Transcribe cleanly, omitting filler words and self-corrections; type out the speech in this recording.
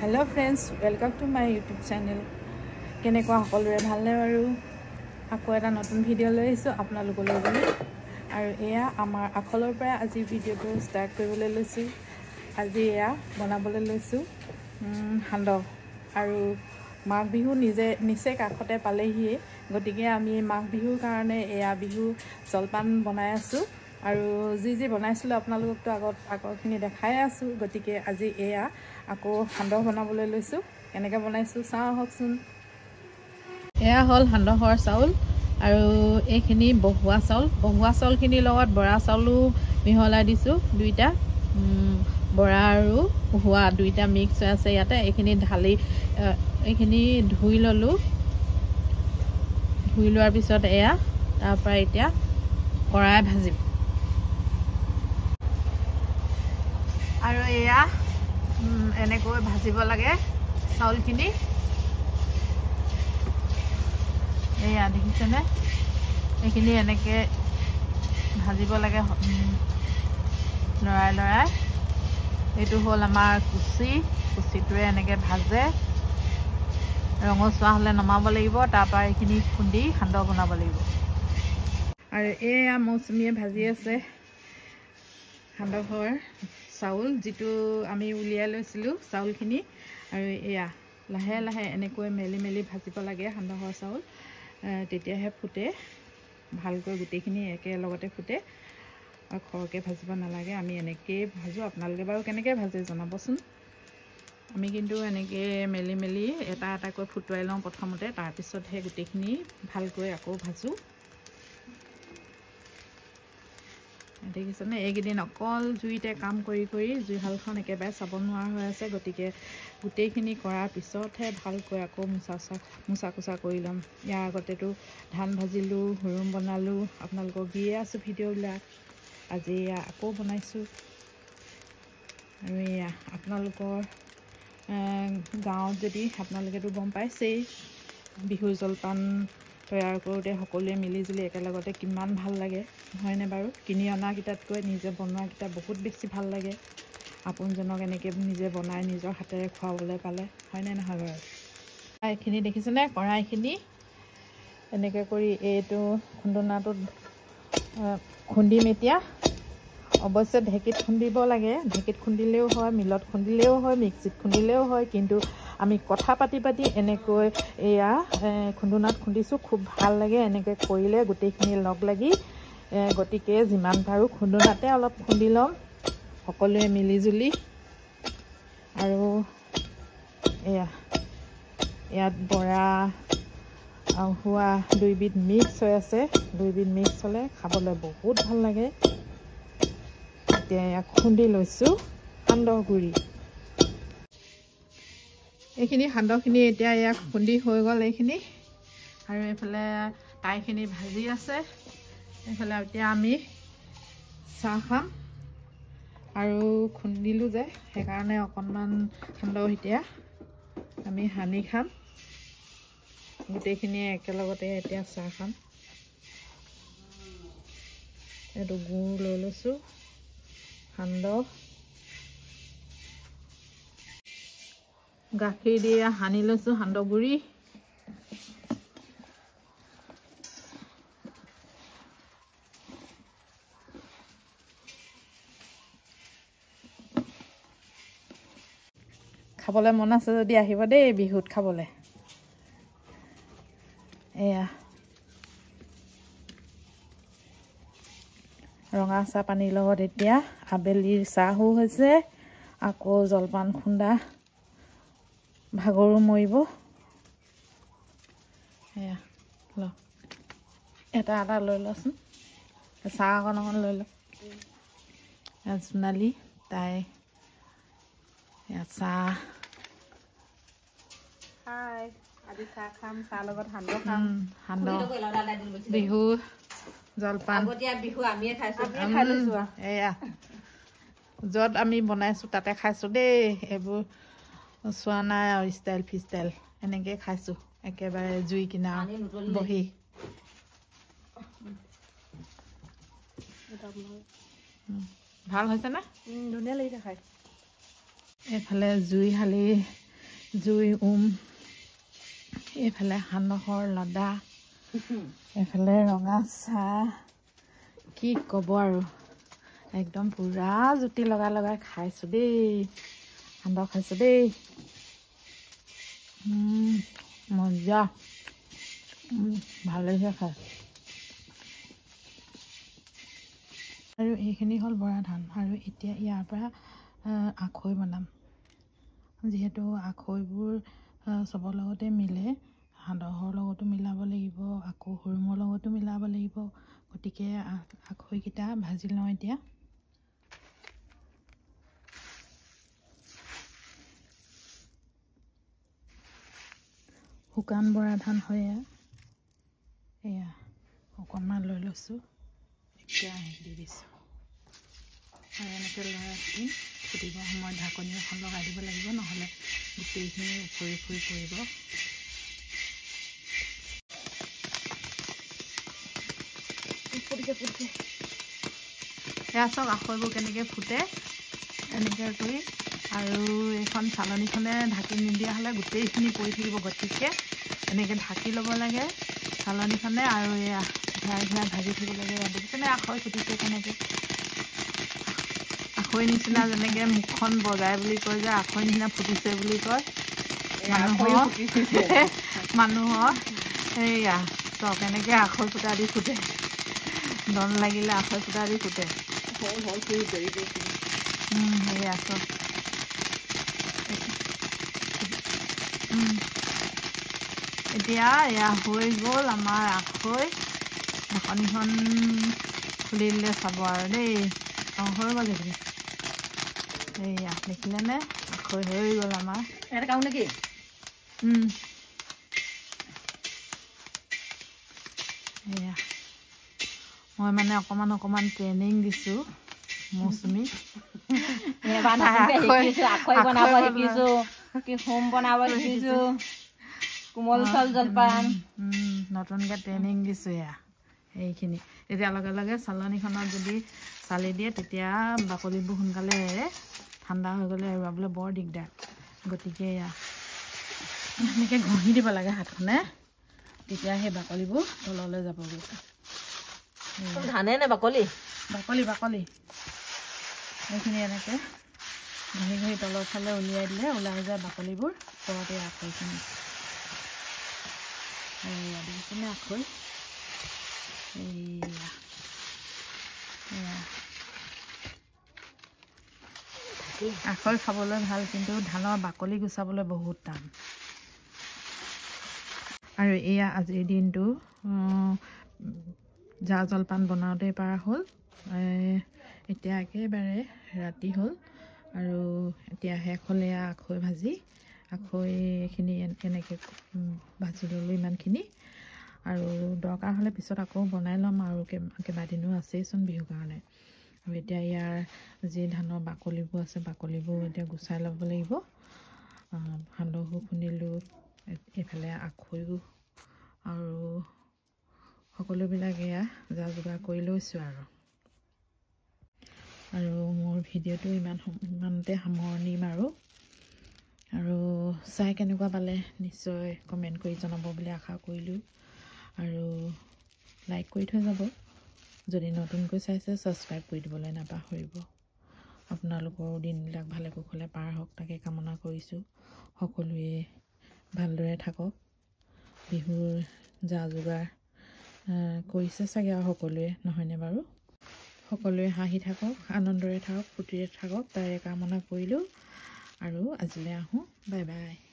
Hello friends, welcome to my YouTube channel. কেনেকুৱা সকলোৰে ভালনে বাৰু আকৌ এটা নতুন ভিডিঅ' লৈ আহিছো আপোনালোকলৈ বুলি আৰু এয়া আমাৰ আখলৰ পৰা আজি ভিডিঅ'টো ষ্টাৰ্ট কৰিবলৈ লৈছো আজি এয়া বনাবলৈ লৈছো সান্দহ আৰু মাঘ বিহু নিচে কাষতে পালেহি গতিকে আমি মাঘ বিহুৰ কাৰণে এয়া বিহু জলপান বনাই আছো আৰু যি বনাইছিল আপোনালোকটো আগৰখিনি দেখাই আছো গতিকে আজি এয়া আকৌ সান্দহ বনাবলৈ লৈছো কেনেকৈ বনাইছো চাও হকচোন এয়া হল সান্দহৰ চাউল আৰু এইখিনি বহুৱা চাউলখিনিৰ লগত বৰা চাউলো মিহলাই দিছো দুইটা বৰা আৰু বহুৱা দুইটা মিক্স হৈ আছে ইয়াতে এইখিনি ঢালি এইখিনি ধুই ললো ধুই লোৱাৰ পিছত এয়া তাৰ পৰা এতিয়া কৰাই ভাজিম আৰু এয়া এনেকৈ ভাজিব লাগে চাউলখিনি এয়া দেখিছেনে এইখিনি এনেকে ভাজিব লাগে লৰাই এইটো হ'ল আমাৰ কুচিটোৱে এনেকে ভাজে ৰঙচুৱা হলে নমাব লাগিব তাৰ পৰা এইখিনি খুন্দি সান্দহ বনাব লাগিব আৰু এয়া মৌচুমীয়ে ভাজি আছে সান্দহৰ চাউল যিটো আমি উলিয়াই লৈছিলো চাউলখিনি আৰু এয়া লাহে লাহে এনেকৈ মেলি ভাজিব লাগে সান্দহৰ চাউল তেতিয়াহে ফুটে ভালকৈ গুটেইখিনি একেলগতে ফুটে আৰু খৰকে ভাজিব নালাগে আমি এনেকৈ ভাজো আপোনালোকে বাৰু কেনেকৈ ভাজে জনাবচোন আমি কিন্তু এনেকৈ মেলি এটা এটাকৈ ফুটুৱাই লওঁ প্ৰথমতে তাৰপিছতহে গোটেইখিনি ভালকৈ আকৌ ভাজো দেখিছেনে এইকেইদিন অকল জুইতে কাম কৰি জুইশালখন একেবাৰে চাব নোৱাৰা হৈ আছে গতিকে গোটেইখিনি কৰাৰ পিছতহে ভালকৈ আকৌ মোচা কোচা কৰি ল'ম ইয়াৰ আগতেতো ধান ভাজিলোঁ হুৰুম বনালোঁ আপোনালোকক দিয়ে আছোঁ ভিডিঅ'বিলাক আজি এয়া আকৌ বনাইছোঁ আৰু এয়া আপোনালোকৰ গাঁৱত যদি আপোনালোকেতো গম পাইছেই বিহুৰ জলপান তৈয়াৰ কৰোঁতে সকলোৱে মিলিজুলি একেলগতে কিমান ভাল লাগে হয়নে বাৰু কিনি অনা কিটাতকৈ নিজে বনোৱা কিটা বহুত বেছি ভাল লাগে আপোনজনক এনেকৈ নিজে বনাই নিজৰ হাতেৰে খুৱাবলৈ পালে হয়নে নহয় বাৰু এইখিনি দেখিছেনে কড়াইখিনি এনেকৈ কৰি এইটো খুন্দনাটোত খুন্দিম এতিয়া অৱশ্যে ঢেঁকীত খুন্দিব লাগে ঢেঁকীত খুন্দিলেও হয় মিলত খুন্দিলেও হয় মিক্সিত খুন্দিলেও হয় কিন্তু আমি কথা পাতি এনেকৈ এয়া খুন্দনাত খুন্দিছোঁ খুব ভাল লাগে এনেকৈ কৰিলে গোটেইখিনি লগ লাগি গতিকে যিমান পাৰোঁ খুন্দনাতে অলপ খুন্দি ল'ম সকলোৱে মিলিজুলি আৰু ইয়াত বৰা হোৱা দুইবিধ মিক্স হৈ আছে দুইবিধ মিক্স হ'লে খাবলৈ বহুত ভাল লাগে এতিয়া ইয়াক খুন্দি লৈছোঁ সান্দহ গুড়ি এইখিনি সান্দহখিনি এতিয়া ইয়াক খুন্দি হৈ গ'ল এইখিনি আৰু এইফালে তাইখিনি ভাজি আছে এইফালে এতিয়া আমি চাহ খাম আৰু খুন্দিলোঁ যে সেইকাৰণে অকণমান সান্দহ এতিয়া আমি সানি খাম গোটেইখিনিয়ে একেলগতে এতিয়া চাহ খাম এইটো গুড় লৈ লৈছোঁ সান্দহ গাখীৰ দি সানি লৈছোঁ সান্দহ গুড়ি খাবলৈ মন আছে যদি আহিব দেই বিহুত খাবলৈ এয়া ৰঙা চাহ পানীৰ লগত এতিয়া আবেলিৰ চাহো হৈছে আকৌ জলপান খুন্দা ভাগৰো মৰিব এয়া ল এটা লৈ লচোন চাহ অকণ লৈ ল সোণালী তাই চাহ আজি চাহ খাম চাহ লগত সান্দহ খাম বিহু জলপান বিহু আমিয়ে খাইছো এয়া য'ত আমি বনাইছো তাতে খাইছো দেই এইবোৰ চোৱা নাই আৰু ষ্টাইল ফিষ্টাইল এনেকৈ খাইছো একেবাৰে জুই কিনা বহি ভাল হৈছে না ধুনীয়া লাগিছে খাই এইফালে জুই হালি জুই এইফালে সান্দহৰ লদা এইফালে ৰঙা চাহ কি ক'ব আৰু একদম পুৰা জুতি লগাই খাইছোঁ দেই সান্দহ খাইছোঁ দেই মজা ভাল লাগিছে খাই আৰু এইখিনি হ'ল বৰা ধান আৰু এতিয়া ইয়াৰ পৰা আখৈ বনাম যিহেতু আখৈবোৰ চবৰ লগতে মিলে সান্দহৰ লগতো মিলাব লাগিব আকৌ হুৰুমৰ লগতো মিলাব লাগিব গতিকে আখৈকেইটা ভাজি লওঁ এতিয়া শুকান বৰা ধান হয় এয়া অকণমান লৈ লৈছোঁ এতিয়া দি দিছোঁ আৰু এনেকৈ লৰাই ৰাখি ফুটিব সময়ত ঢাকনি এখন লগাই দিব লাগিব নহ'লে গোটেইখিনি উফৰি পৰিব এয়া চাওক আখৈবোৰ কেনেকৈ ফুটে এনেকৈ কৰি আৰু এইখন চালনীখনে ঢাকি নিদিয়া হ'লে গোটেইখিনি পৰি থাকিব গতিকে এনেকৈ ঢাকি ল'ব লাগে চালনীখনে আৰু এয়া ঘূৰাই ভাজি থাকিব লাগে দেখিছেনে আখৈ ফুটিছে কেনেকৈ আখৈ নিচিনা যেনেকৈ মুখখন বগাই বুলি কয় যে আখৈ নিচিনা ফুটিছে বুলি কয় মানুহৰ সেয়া চক এনেকৈ আখৈ ফুটা দি ফুটে দন লাগিলে আখৈ ফুটা দি ফুটে সেয়া চক এতিয়া এয়া হৈ গ'ল আমাৰ আখৈ ঢাকনিখন খুলি দিলে চাব আৰু দেই হৈ গ'ল সেইখিনি এয়া দেখিলেনে আখৈ হৈ গ'ল আমাৰ এটা কাম নেকি এয়া মই মানে অকণমান ট্ৰেইনিং দিছোঁ মৌচুমী আখৈ বনাব শিকিছোঁ হোম বনাব শিকিছোঁ কোমল চাউল জলপান নতুনকৈ ট্ৰেইনিং দিছোঁ এয়া এইখিনি এতিয়া লগে লগে চালনীখনত যদি চালি দিয়ে তেতিয়া বাকলিবোৰ সোনকালে এৰে ঠাণ্ডা হৈ গ'লে এৰুৱাবলৈ বৰ দিগদাৰ গতিকে এয়া এনেকৈ ঘঁহি দিব লাগে হাতখনে তেতিয়া সেই বাকলিবোৰ তললৈ যাবগৈ ধানে নে বাকলি এইখিনি এনেকৈ ঘঁহি তলৰ ফালে উলিয়াই দিলে ওলাই যায় বাকলিবোৰ তলতে আখৈখিনি এয়া দেখিছেনে আখৈ আখৈ খাবলৈ ভাল কিন্তু ধানৰ বাকলি গুচাবলৈ বহুত টান আৰু এয়া আজিৰ দিনটো জা জলপান বনাওঁতেই পাৰ হ'ল এতিয়া একেবাৰে ৰাতি হ'ল আৰু এতিয়া শেষ হ'ল এয়া আখৈ ভাজি আখৈখিনি এনেকৈ ভাজি ল'লোঁ ইমানখিনি আৰু দৰকাৰ হ'লে পিছত আকৌ বনাই ল'ম আৰু কেইবাদিনো আছেইচোন বিহুৰ কাৰণে আৰু এতিয়া ইয়াৰ যি ধানৰ বাকলিবোৰ আছে বাকলিবোৰ এতিয়া গুচাই ল'ব লাগিব সান্দহো খুন্দিলোঁ এইফালে আখৈও আৰু সকলোবিলাক এয়া যা যোগাৰ কৰি লৈছোঁ আৰু মোৰ ভিডিঅ'টো ইমানতে সামৰণি মাৰোঁ আৰু চাই কেনেকুৱা পালে নিশ্চয় কমেণ্ট কৰি জনাব বুলি আশা কৰিলোঁ আৰু লাইক কৰি থৈ যাব যদি নতুনকৈ চাইছে ছাবস্ক্ৰাইব কৰি দিবলৈ নাপাহৰিব আপোনালোকৰ দিনবিলাক ভালে কুশলে পাৰ হওক তাকে কামনা কৰিছোঁ সকলোৱে ভালদৰে থাকক বিহুৰ যা যোগাৰ কৰিছে চাগে আৰু সকলোৱে নহয়নে বাৰু সকলোৱে হাঁহি থাকক আনন্দৰে থাকক ফূৰ্তিৰে থাকক তাৰে কামনা কৰিলোঁ আৰু আজিলৈ আহোঁ বাই বাই